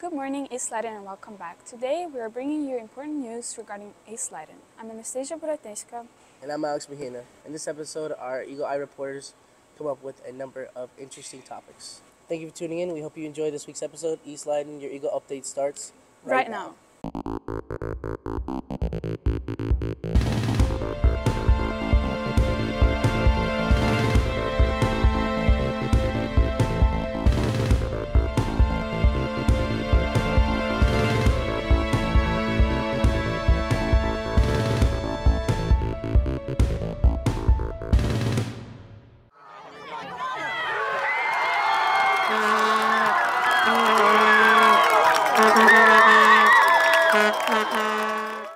Good morning, East Leyden, and welcome back. Today, we are bringing you important news regarding East Leyden. I'm Anastasia Borateska. And I'm Alex Mahina. In this episode, our Eagle Eye reporters come up with a number of interesting topics. Thank you for tuning in. We hope you enjoyed this week's episode. East Leyden, your Eagle update starts Right now.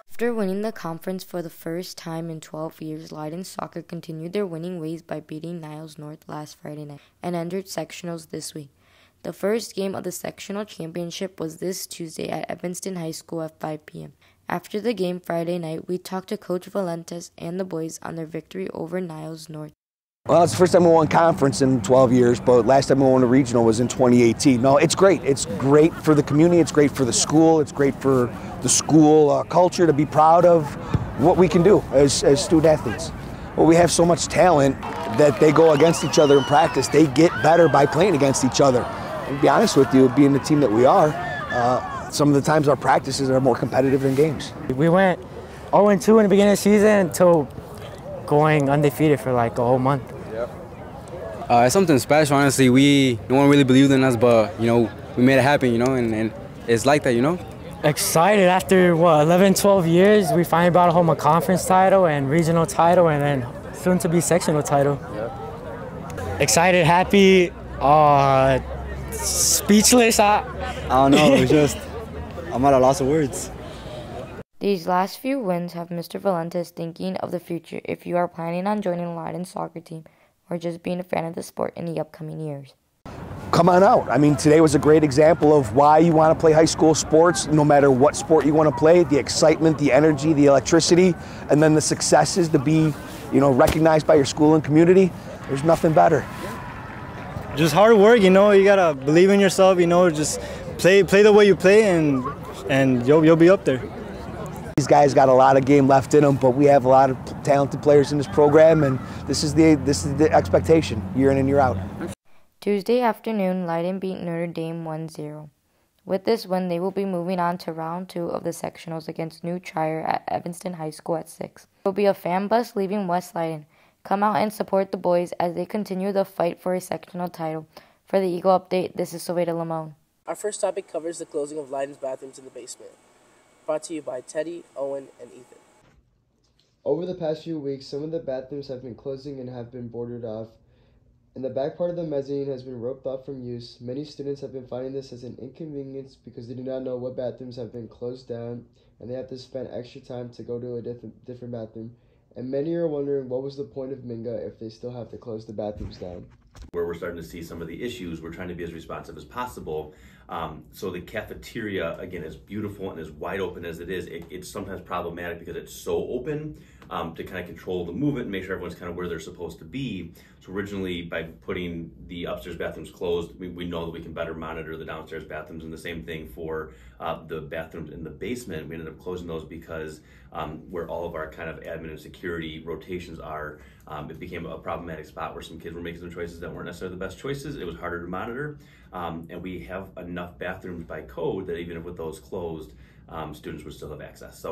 After winning the conference for the first time in 12 years, Leyden Soccer continued their winning ways by beating Niles North last Friday night and entered sectionals this week. The first game of the sectional championship was this Tuesday at Evanston High School at 5 p.m. After the game Friday night, we talked to Coach Valentes and the boys on their victory over Niles North. Well, it's the first time we won conference in 12 years, but last time we won a regional was in 2018. No, it's great. It's great for the community. It's great for the school. It's great for the school culture to be proud of what we can do as student athletes. Well, we have so much talent that they go against each other in practice. They get better by playing against each other. And to be honest with you, being the team that we are, some of the times our practices are more competitive than games. We went 0-2 in the beginning of the season until going undefeated for like a whole month. It's something special, honestly. No one really believed in us, but, we made it happen, and it's like that, Excited after, 11, 12 years, we finally brought home a conference title and regional title and then soon to be sectional title. Yep. Excited, happy, speechless. I don't know, I'm at a loss of words. These last few wins have Mr. Valentes thinking of the future if you are planning on joining Leyden's soccer team or just being a fan of the sport in the upcoming years. Come on out. I mean, today was a great example of why you want to play high school sports, no matter what sport you want to play, the excitement, the energy, the electricity, and then the successes to be, recognized by your school and community. There's nothing better. Just hard work, you gotta believe in yourself, just play the way you play and you'll be up there. These guys got a lot of game left in them, but we have a lot of talented players in this program, and this is the expectation, year in and year out. Tuesday afternoon, Leyden beat Notre Dame 1-0. With this win, they will be moving on to round 2 of the sectionals against New Trier at Evanston High School at 6. There will be a fan bus leaving West Leyden. Come out and support the boys as they continue the fight for a sectional title. For the Eagle Update, this is Sylveta Lamone. Our first topic covers the closing of Leyden's bathrooms in the basement. Brought to you by Teddy, Owen, and Ethan. Over the past few weeks, some of the bathrooms have been closing and have been boarded off, and the back part of the mezzanine has been roped off from use. Many students have been finding this as an inconvenience because they do not know what bathrooms have been closed down, and they have to spend extra time to go to a different bathroom. And many are wondering what was the point of Minga if they still have to close the bathrooms down. Where we're starting to see some of the issues, we're trying to be as responsive as possible. So the cafeteria, again, as beautiful and as wide open as it is, it's sometimes problematic because it's so open to kind of control the movement and make sure everyone's kind of where they're supposed to be. So originally, by putting the upstairs bathrooms closed, we know that we can better monitor the downstairs bathrooms, and the same thing for the bathrooms in the basement. We ended up closing those because where all of our kind of admin and security rotations are, it became a problematic spot where some kids were making some choices that weren't necessarily the best choices. It was harder to monitor, and we have enough bathrooms by code that even if with those closed, students would still have access.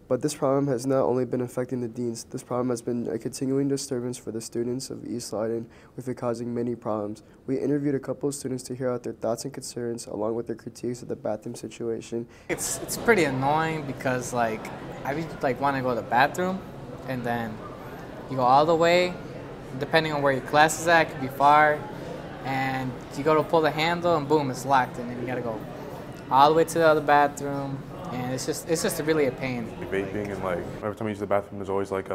But this problem has not only been affecting the deans. This problem has been a continuing disturbance for the students of East Leyden, with it causing many problems. We interviewed a couple of students to hear out their thoughts and concerns, along with their critiques of the bathroom situation. It's pretty annoying because I want to go to the bathroom, and then you go all the way, depending on where your class is at, it could be far, and you go to pull the handle, and boom, it's locked, and then you got to go all the way to the other bathroom. And it's just really a pain. Vaping and every time I use the bathroom, there's always an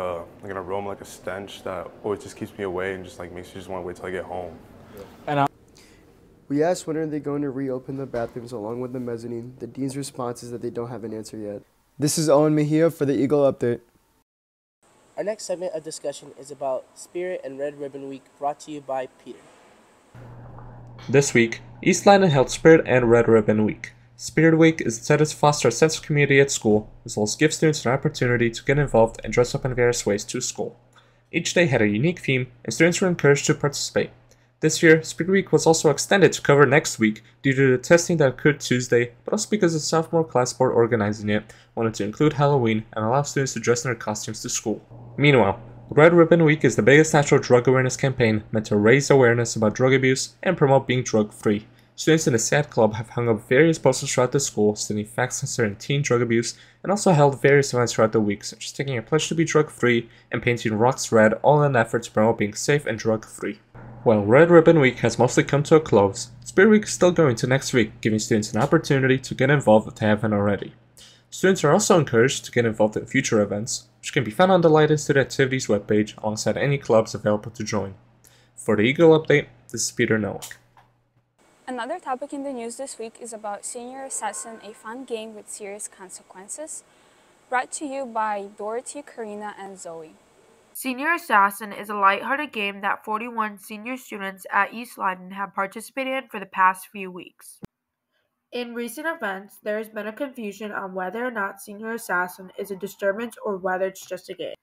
aroma, a stench that always just keeps me away and just makes you just want to wait till I get home. And we asked when are they going to reopen the bathrooms along with the mezzanine. The dean's response is that they don't have an answer yet. This is Owen Mejia for the Eagle Update. Our next segment of discussion is about Spirit and Red Ribbon Week, brought to you by Peter. This week, East Leyden held Spirit and Red Ribbon Week. Spirit Week is intended to foster a sense of community at school, as well as give students an opportunity to get involved and dress up in various ways to school. Each day had a unique theme, and students were encouraged to participate. This year, Spirit Week was also extended to cover next week due to the testing that occurred Tuesday, but also because the sophomore class board organizing it wanted to include Halloween and allow students to dress in their costumes to school. Meanwhile, Red Ribbon Week is the biggest national drug awareness campaign meant to raise awareness about drug abuse and promote being drug-free. Students in the SAD Club have hung up various posters throughout the school stating facts concerning teen drug abuse and also held various events throughout the week, such as taking a pledge to be drug-free and painting rocks red, all in an effort to promote being safe and drug-free. While Red Ribbon Week has mostly come to a close, Spirit Week is still going to next week, giving students an opportunity to get involved if they haven't already. Students are also encouraged to get involved in future events, which can be found on the Leyden Student Activities webpage alongside any clubs available to join. For the Eagle Update, this is Peter Nowak. Another topic in the news this week is about Senior Assassin, a fun game with serious consequences, brought to you by Dorothy, Karina, and Zoe. Senior Assassin is a lighthearted game that 41 senior students at East Leyden have participated in for the past few weeks. In recent events, there has been a confusion on whether or not Senior Assassin is a disturbance or whether it's just a game.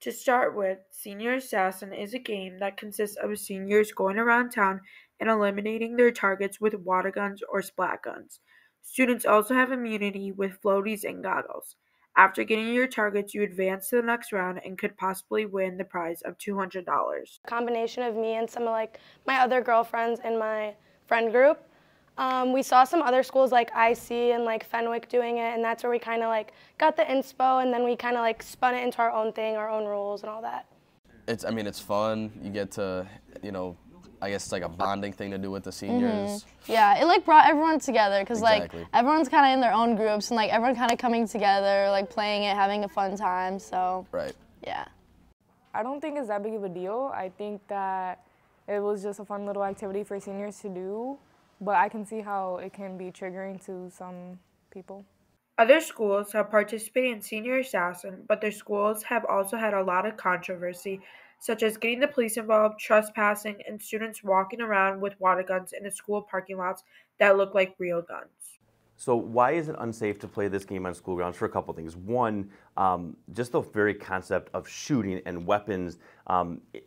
To start with, Senior Assassin is a game that consists of seniors going around town and eliminating their targets with water guns or splat guns. Students also have immunity with floaties and goggles. After getting your targets, you advance to the next round and could possibly win the prize of $200. Combination of me and some of my other girlfriends in my friend group. We saw some other schools like IC and Fenwick doing it, and that's where we kind of got the inspo, and then we kind of spun it into our own thing, our own rules and all that. It's fun. You get to, I guess it's like a bonding thing to do with the seniors. Yeah, it brought everyone together because Exactly. everyone's kind of in their own groups and everyone kind of coming together, playing it, having a fun time. So Right. yeah. I don't think it's that big of a deal. I think that it was just a fun little activity for seniors to do, but I can see how it can be triggering to some people. Other schools have participated in Senior Assassin, but their schools have also had a lot of controversy, such as getting the police involved, trespassing, and students walking around with water guns in the school parking lots that look like real guns. So why is it unsafe to play this game on school grounds? For a couple things. One, just the very concept of shooting and weapons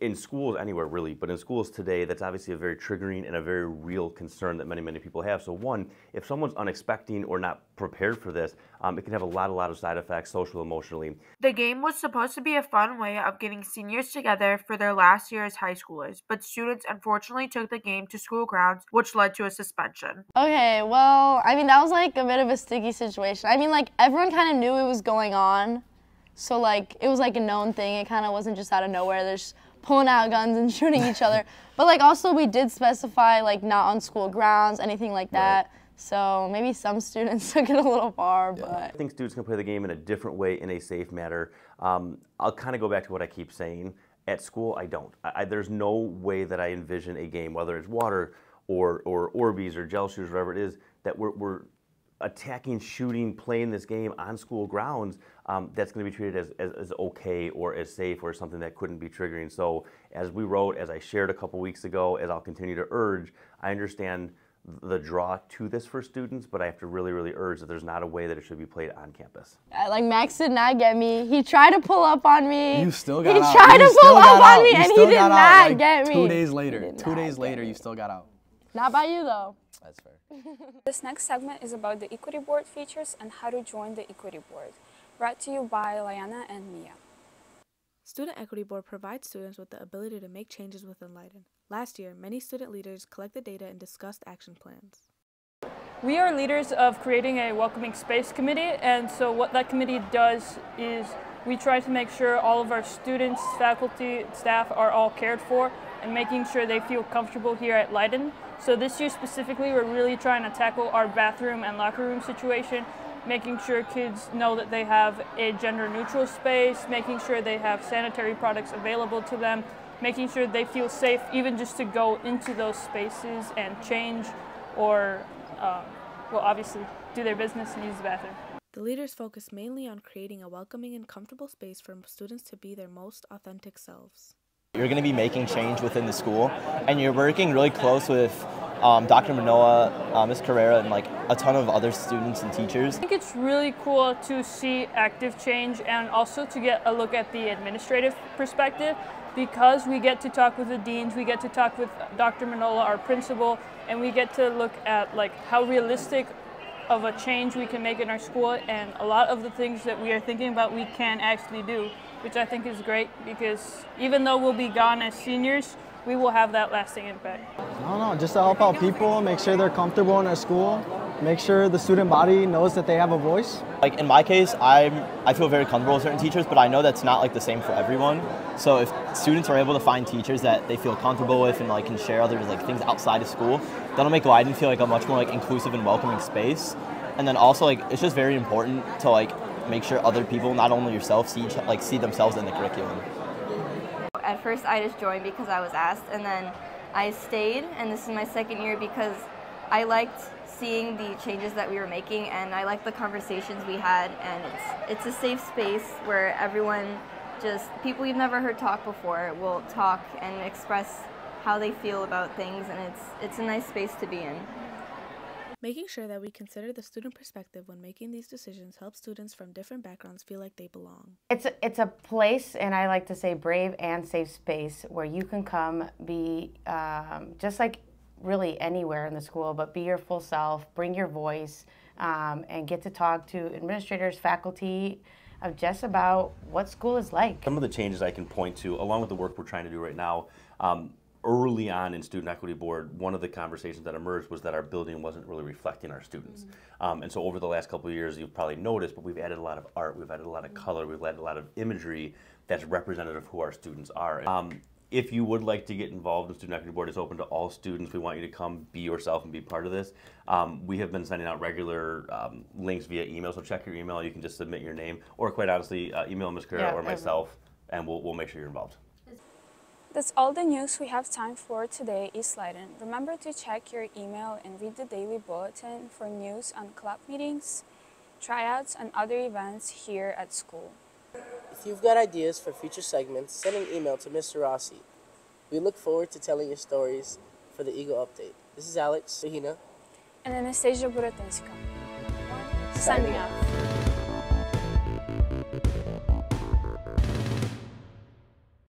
in schools anywhere really, but in schools today, that's obviously a very triggering and a very real concern that many people have. So one, if someone's unexpecting or not prepared for this, it can have a lot of side effects, social, emotionally. The game was supposed to be a fun way of getting seniors together for their last year as high schoolers, but students unfortunately took the game to school grounds, which led to a suspension. Okay, well, that was a bit of a sticky situation. Everyone kind of knew it was going on, so it was a known thing. It kind of wasn't just out of nowhere. They're just pulling out guns and shooting each other. But also we did specify not on school grounds, anything like that. Right. So maybe some students took it a little far, but I think students can play the game in a different way, in a safe manner. I'll kind of go back to what I keep saying. At school, I don't. There's no way that I envision a game, whether it's water or Orbeez or gel shoes, whatever it is, that we're attacking, shooting, playing this game on school grounds, that's going to be treated as okay or as safe or something that couldn't be triggering. So as we wrote, as I shared a couple weeks ago, as I'll continue to urge, I understand the draw to this for students, but I have to really urge that there's not a way that it should be played on campus. Max did not get me. He tried to pull up on me. You still got out. He tried to pull up on me, and he did not get me. 2 days later. 2 days later, you still got out. Not by you, though. That's fair. This next segment is about the Equity Board features and how to join the Equity Board, brought to you by Liana and Mia. Student Equity Board provides students with the ability to make changes within Leyden. Last year, many student leaders collected data and discussed action plans. We are leaders of creating a welcoming space committee, and so what that committee does is we try to make sure all of our students, faculty, staff are all cared for and making sure they feel comfortable here at Leyden. So this year specifically, we're really trying to tackle our bathroom and locker room situation, making sure kids know that they have a gender-neutral space, making sure they have sanitary products available to them, making sure they feel safe even just to go into those spaces and change or, obviously, do their business and use the bathroom. The leaders focus mainly on creating a welcoming and comfortable space for students to be their most authentic selves. You're going to be making change within the school, and you're working really close with Dr. Manoa, Ms. Carrera, and like a ton of other students and teachers. I think it's really cool to see active change and also to get a look at the administrative perspective, because we get to talk with the deans, we get to talk with Dr. Manoa, our principal, and we get to look at like how realistic of a change we can make in our school, and a lot of the things that we are thinking about we can actually do, which I think is great, because even though we'll be gone as seniors, we will have that lasting impact. I don't know, just to help out people, make sure they're comfortable in our school, make sure the student body knows that they have a voice. Like in my case, I feel very comfortable with certain teachers, but I know that's not like the same for everyone. So if students are able to find teachers that they feel comfortable with and like can share other like things outside of school, that'll make Leyden feel like a much more like inclusive and welcoming space. And then also like it's just very important to like make sure other people, not only yourself, see themselves in the curriculum. At first I just joined because I was asked, and then I stayed, and this is my second year because I liked seeing the changes that we were making, and I liked the conversations we had, and it's a safe space where everyone, just people you've never heard talk before, will talk and express how they feel about things, and it's a nice space to be in. Making sure that we consider the student perspective when making these decisions helps students from different backgrounds feel like they belong. It's a place, and I like to say brave and safe space, where you can come be just like really anywhere in the school, but be your full self, bring your voice, and get to talk to administrators, faculty, of just about what school is like. Some of the changes I can point to, along with the work we're trying to do right now, early on in Student Equity Board, one of the conversations that emerged was that our building wasn't really reflecting our students. And so over the last couple of years, you've probably noticed, but we've added a lot of art, we've added a lot of color, we've added a lot of imagery that's representative of who our students are. If you would like to get involved in Student Equity Board, it's open to all students. We want you to come be yourself and be part of this. We have been sending out regular links via email, so check your email. You can just submit your name, or quite honestly, email Ms. Carrera or myself, and we'll make sure you're involved. That's all the news we have time for today, East Leyden. Remember to check your email and read the daily bulletin for news on club meetings, tryouts, and other events here at school. If you've got ideas for future segments, send an email to Mr. Rossi. We look forward to telling your stories for the Eagle Update. This is Alex, Sahina, and Anastasia Buratinska. Signing off.